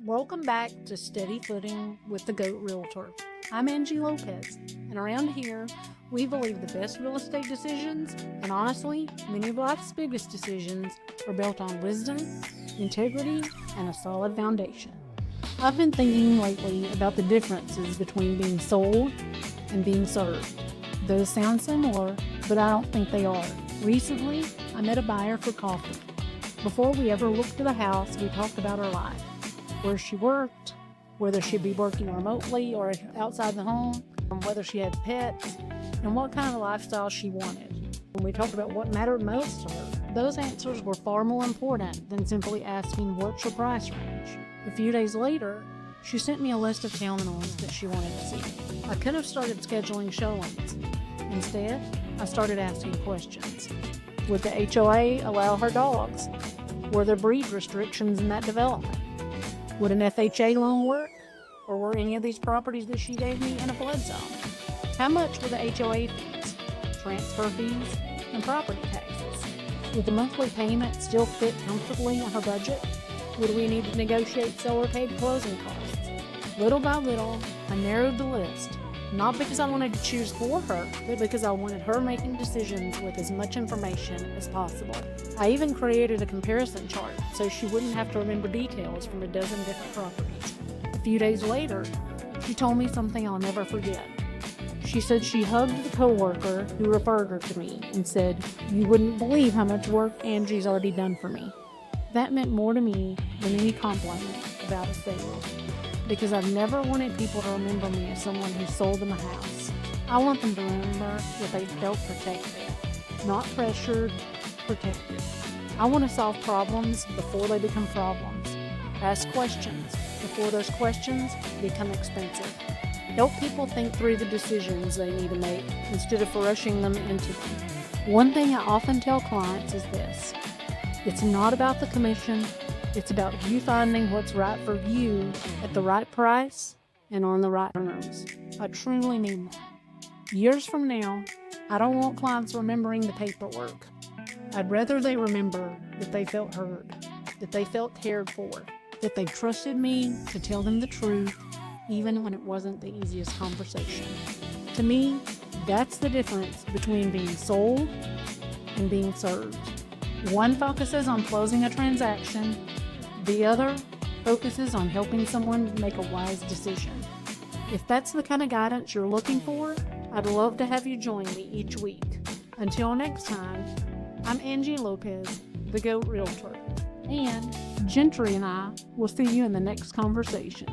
Welcome back to Steady Footing with the GOAT Realtor. I'm Angie Lopez, and around here, we believe the best real estate decisions, and honestly, many of life's biggest decisions, are built on wisdom, integrity, and a solid foundation. I've been thinking lately about the differences between being sold and being served. Those sound similar, but I don't think they are. Recently, I met a buyer for coffee. Before we ever looked at the house, we talked about her life. Where she worked, whether she'd be working remotely or outside the home, whether she had pets, and what kind of lifestyle she wanted. When we talked about what mattered most to her, those answers were far more important than simply asking what's your price range. A few days later, she sent me a list of townhomes that she wanted to see. I could have started scheduling showings. Instead, I started asking questions. Would the HOA allow her dogs? Were there breed restrictions in that development? Would an FHA loan work? Or were any of these properties that she gave me in a flood zone? How much were the HOA fees, transfer fees, and property taxes? Would the monthly payment still fit comfortably in her budget? Would we need to negotiate seller-paid closing costs? Little by little, I narrowed the list, not because I wanted to choose for her, but because I wanted her making decisions with as much information as possible. I even created a comparison chart so she wouldn't have to remember details from a dozen different properties. A few days later, she told me something I'll never forget. She said she hugged the coworker who referred her to me and said, "You wouldn't believe how much work Angie's already done for me." That meant more to me than any compliment about a sale, because I've never wanted people to remember me as someone who sold them a house. I want them to remember that they felt protected, not pressured, protected. I want to solve problems before they become problems. Ask questions before those questions become expensive. Help people think through the decisions they need to make instead of rushing them into them. One thing I often tell clients is this: it's not about the commission, it's about you finding what's right for you at the right price and on the right terms. I truly mean that. Years from now, I don't want clients remembering the paperwork. I'd rather they remember that they felt heard, that they felt cared for, that they trusted me to tell them the truth, even when it wasn't the easiest conversation. To me, that's the difference between being sold and being served. One focuses on closing a transaction, the other focuses on helping someone make a wise decision. If that's the kind of guidance you're looking for, I'd love to have you join me each week. Until next time, I'm Angie Lopez, the GOAT Realtor, and Gentry and I will see you in the next conversation.